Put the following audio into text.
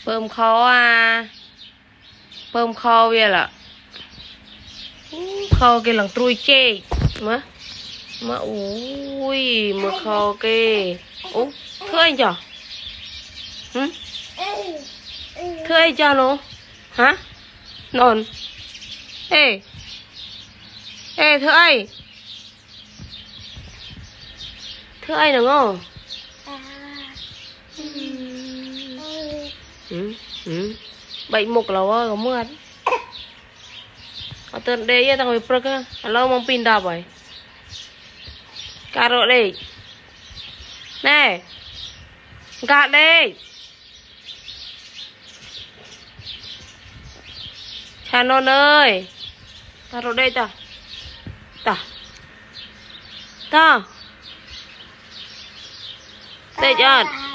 phơm khó à phơm kho vậy là kho cái lần trui chê mà ui mà kho cái ú thưa anh chở thưa anh chở nó hả ngon ê ê thưa anh được không bệnh mục là có mưa ở tên đây tao bị prơ cơ lo mong pin đạp vậy cà rốt đây nè gạt đây cha non ơi cà rốt đây ta ta đây chưa